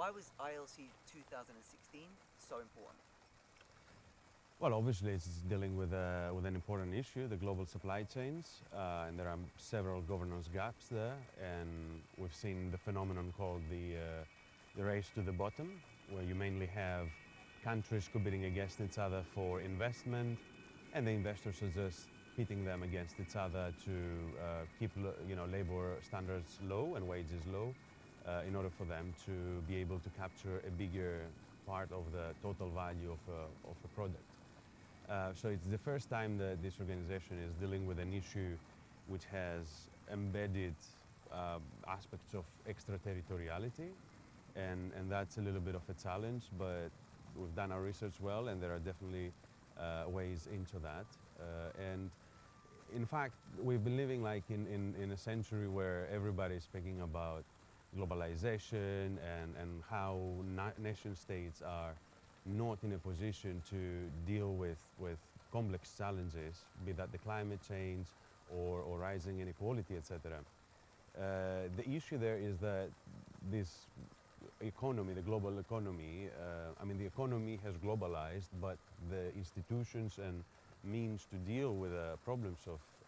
Why was ILC 2016 so important? Well, obviously, it's dealing with an important issue, the global supply chains, and there are several governance gaps there. And we've seen the phenomenon called the race to the bottom, where you mainly have countries competing against each other for investment, and the investors are just pitting them against each other to keep labor standards low and wages low, in order for them to be able to capture a bigger part of the total value of a product. So it's the first time that this organization is dealing with an issue which has embedded aspects of extraterritoriality, and that's a little bit of a challenge, but we've done our research well, and there are definitely ways into that. And in fact, we've been living like in a century where everybody is speaking about globalization and how nation states are not in a position to deal with complex challenges, be that the climate change or rising inequality, etc. The issue there is that this economy, the global economy, the economy has globalized, but the institutions and means to deal with the problems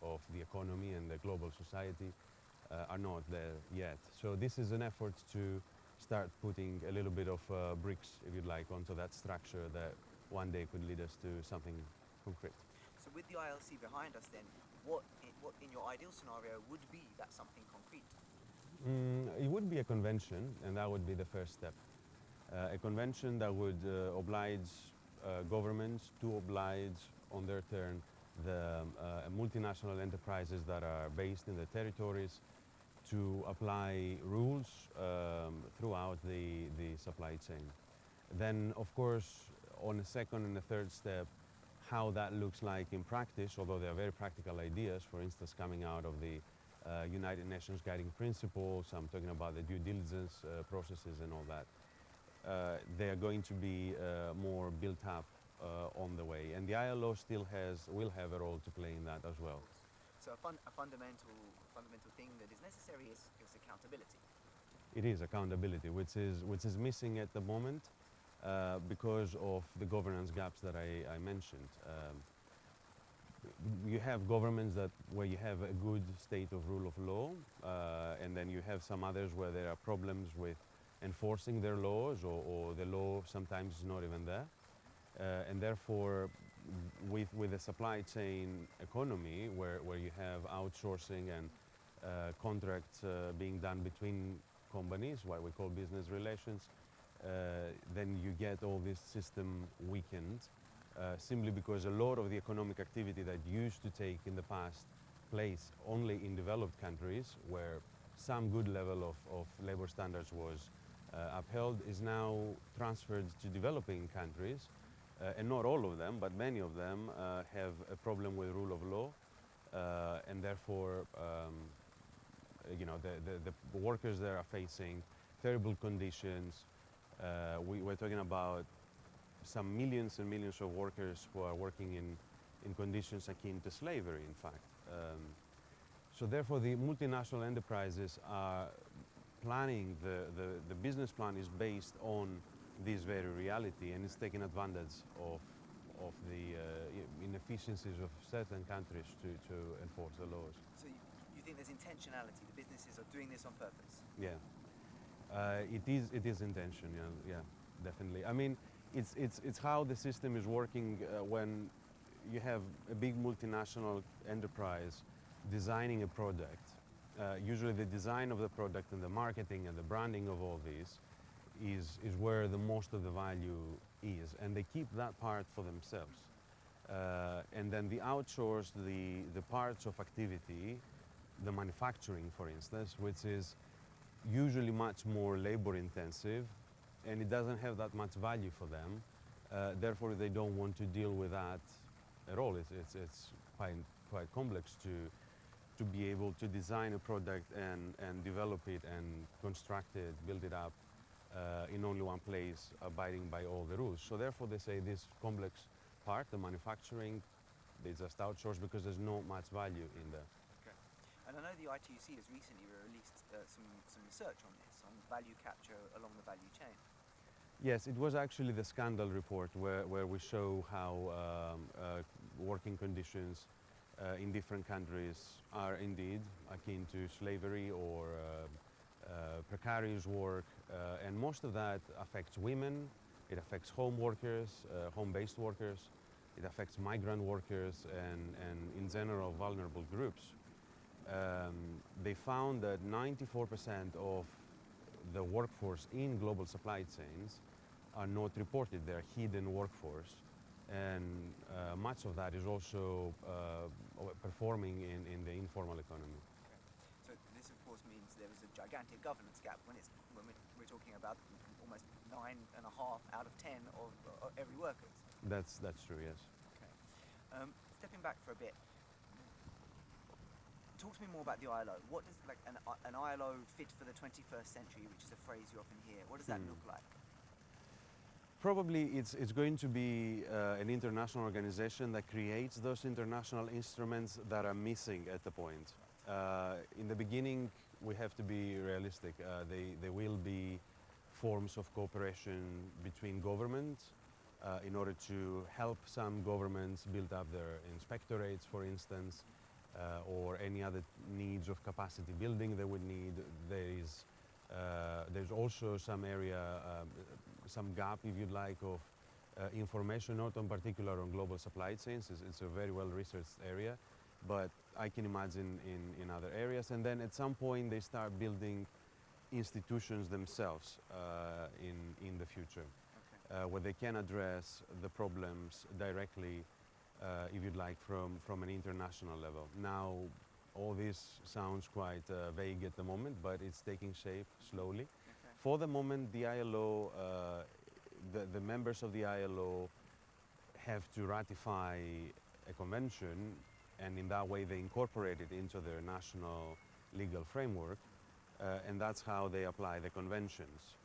of the economy and the global society are not there yet. So this is an effort to start putting a little bit of bricks, if you'd like, onto that structure that one day could lead us to something concrete. So with the ILC behind us then, what in your ideal scenario would be that something concrete? It would be a convention, and that would be the first step. A convention that would oblige governments to oblige on their turn the multinational enterprises that are based in the territories to apply rules throughout the supply chain. Then, of course, on a second and a third step, how that looks like in practice, although they are very practical ideas, for instance, coming out of the United Nations Guiding Principles, I'm talking about the due diligence processes and all that. They are going to be more built up on the way, and the ILO still will have a role to play in that as well. So a fundamental thing that is necessary is accountability. It is accountability, which is missing at the moment because of the governance gaps that I mentioned. You have governments where you have a good state of rule of law, and then you have some others where there are problems with enforcing their laws, or the law sometimes is not even there. And therefore, with the supply chain economy, where you have outsourcing and contracts being done between companies, what we call business relations, then you get all this system weakened, simply because a lot of the economic activity that used to take in the past place only in developed countries, where some good level of labor standards was upheld, is now transferred to developing countries. And not all of them, but many of them have a problem with rule of law, and therefore, the workers there are facing terrible conditions. We're talking about some millions and millions of workers who are working in conditions akin to slavery, in fact. So therefore, the multinational enterprises are planning, the business plan is based on this very reality, and it's taking advantage of the inefficiencies of certain countries to enforce the laws. So you think there's intentionality? The businesses are doing this on purpose? Yeah, it is intentional. Yeah, definitely. I mean, it's how the system is working when you have a big multinational enterprise designing a product. Usually, the design of the product and the marketing and the branding of all these is where the most of the value is, and they keep that part for themselves. And then they outsource the parts of activity, the manufacturing, for instance, which is usually much more labor intensive, and it doesn't have that much value for them. Therefore, they don't want to deal with that at all. It's quite complex to be able to design a product and develop it and construct it, build it up in only one place, abiding by all the rules. So therefore they say this complex part, the manufacturing, they just outsource because there's not much value in there. Okay. And I know the ITUC has recently released some research on this, on value capture along the value chain. Yes, it was actually the scandal report where we show how working conditions in different countries are indeed akin to slavery or precarious work, and most of that affects women, it affects home workers, home-based workers, it affects migrant workers and in general vulnerable groups. They found that 94% of the workforce in global supply chains are not reported, they're hidden workforce. And much of that is also performing in the informal economy. Okay. So this, of course, means there is a gigantic governance gap when we're talking about almost 9.5 out of 10 of every workers. That's true, yes. Okay. Stepping back for a bit, talk to me more about the ILO. What does an ILO fit for the 21st century, which is a phrase you often hear? What does that look like? Probably it's going to be an international organization that creates those international instruments that are missing at the point. In the beginning, we have to be realistic. They will be forms of cooperation between governments in order to help some governments build up their inspectorates, for instance, or any other needs of capacity building they would need. There's also some area, some gap, if you'd like, of information, not in particular on global supply chains. It's a very well-researched area, but I can imagine in other areas. And then at some point they start building institutions themselves in the future, okay, where they can address the problems directly, if you'd like, from an international level. Now, all this sounds quite vague at the moment, but it's taking shape slowly. Okay. For the moment, the ILO, the members of the ILO have to ratify a convention, and in that way they incorporate it into their national legal framework, and that's how they apply the conventions.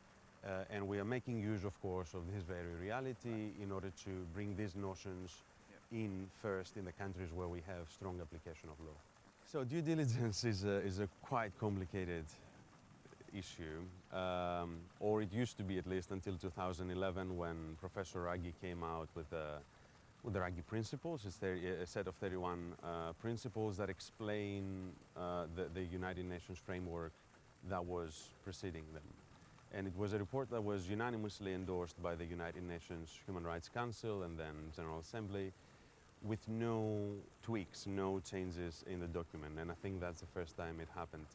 And we are making use, of course, of this very reality in order to bring these notions in first in the countries where we have strong application of law. So due diligence is a quite complicated issue, or it used to be, at least until 2011, when Professor Raggi came out with the Raggi principles. It's a set of 31 principles that explain the United Nations framework that was preceding them. And it was a report that was unanimously endorsed by the United Nations Human Rights Council and then General Assembly, with no tweaks, no changes in the document. And I think that's the first time it happened.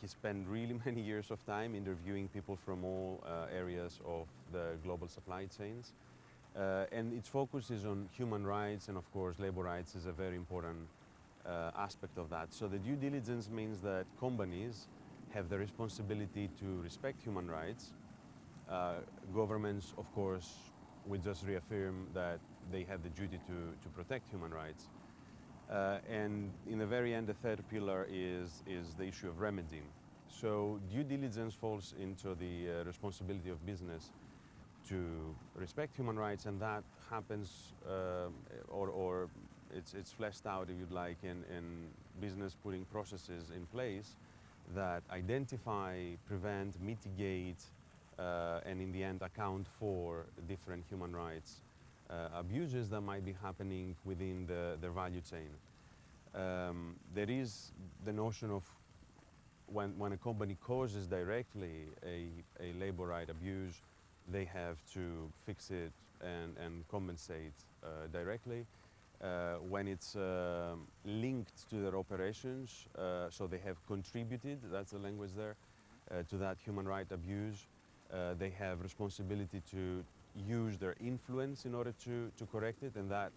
He spent really many years of time interviewing people from all areas of the global supply chains. And its focus is on human rights, and of course labor rights is a very important aspect of that. So the due diligence means that companies have the responsibility to respect human rights. Governments, of course, we just reaffirm that they have the duty to protect human rights. And in the very end, the third pillar is the issue of remedy. So due diligence falls into the responsibility of business to respect human rights, and that happens, or it's fleshed out, if you'd like, in business putting processes in place that identify, prevent, mitigate, and in the end account for different human rights abuses that might be happening within the value chain. There is the notion of when a company causes directly a labor right abuse, they have to fix it and compensate directly. When it's linked to their operations, so they have contributed, that's the language there, to that human right abuse, they have responsibility to use their influence in order to correct it, and that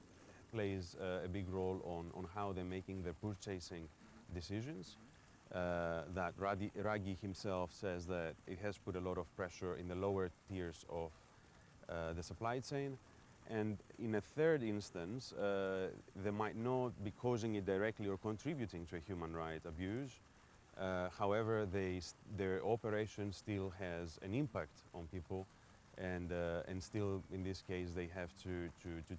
plays a big role on how they're making their purchasing decisions. That Raggi himself says that it has put a lot of pressure in the lower tiers of the supply chain. And in a third instance, they might not be causing it directly or contributing to a human right abuse. However, their operation still has an impact on people, and still, in this case, they have to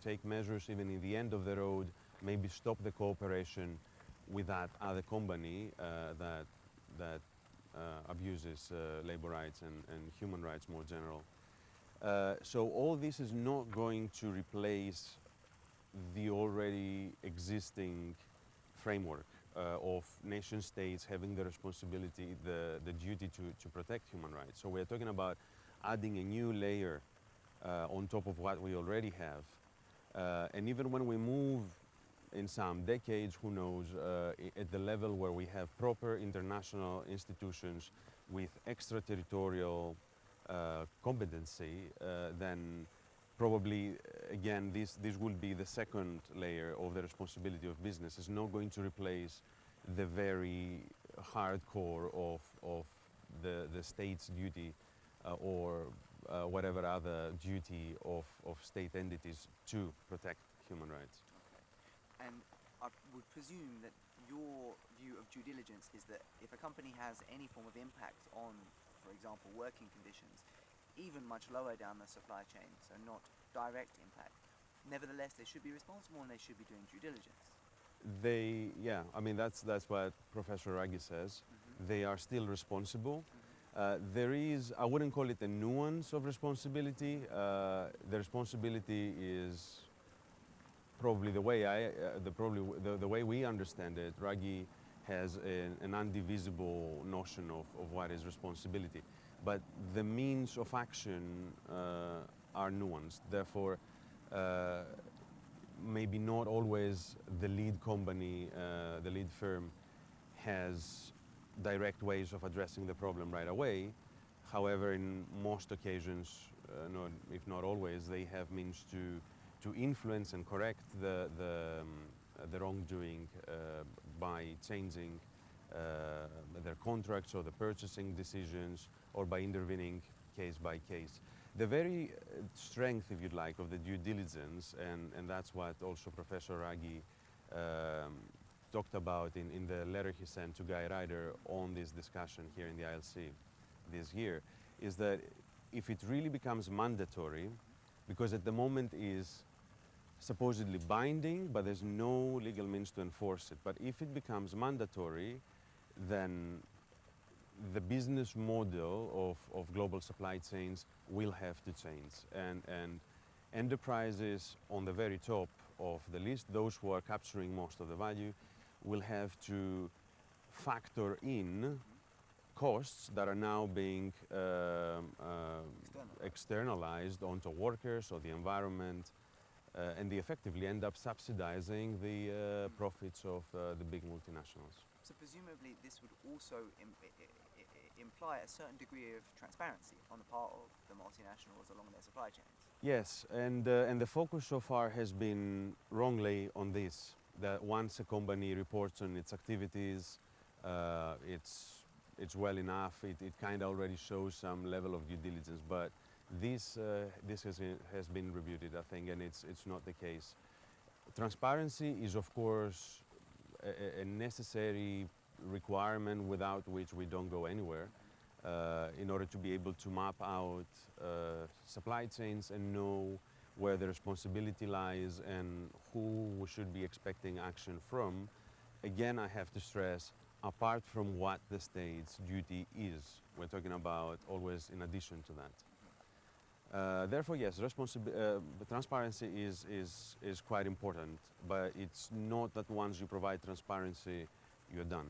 take measures even in the end of the road, maybe stop the cooperation with that other company that abuses labor rights and human rights more general. So all this is not going to replace the already existing framework of nation states having the responsibility, the duty to protect human rights. So we're talking about adding a new layer on top of what we already have. And even when we move in some decades, who knows, at the level where we have proper international institutions with extraterritorial competency, then probably, again, this will be the second layer of the responsibility of business. It's not going to replace the very hardcore of the state's duty or whatever other duty of state entities to protect human rights. Okay. And I would presume that your view of due diligence is that if a company has any form of impact on, for example, working conditions, even much lower down the supply chain, so not direct impact, nevertheless they should be responsible and they should be doing due diligence. Yeah, I mean that's what Professor Raggi says. They are still responsible. There is, I wouldn't call it a nuance of responsibility. The responsibility is probably the way the way we understand it. Raggi has an undivisible notion of what is responsibility, but the means of action are nuanced. Therefore, maybe not always the lead company, the lead firm, has direct ways of addressing the problem right away. However, in most occasions, if not always, they have means to influence and correct the wrongdoing by changing their contracts or the purchasing decisions, or by intervening case by case. The very strength, if you'd like, of the due diligence, and that's what also Professor Raggi talked about in the letter he sent to Guy Ryder on this discussion here in the ILC this year, is that if it really becomes mandatory, because at the moment is supposedly binding, but there's no legal means to enforce it. But if it becomes mandatory, then the business model of global supply chains will have to change. And enterprises on the very top of the list, those who are capturing most of the value, will have to factor in costs that are now being externalized onto workers or the environment, and they effectively end up subsidizing the profits of the big multinationals. So presumably this would also imply a certain degree of transparency on the part of the multinationals along their supply chains. Yes, and the focus so far has been wrongly on this, that once a company reports on its activities, it's well enough, it kind of already shows some level of due diligence, but this has been rebutted, I think, and it's not the case. Transparency is, of course, a necessary requirement without which we don't go anywhere, in order to be able to map out supply chains and know where the responsibility lies and who we should be expecting action from. Again, I have to stress, apart from what the state's duty is. We're talking about always in addition to that. Therefore, yes, transparency is quite important, but it's not that once you provide transparency, you're done.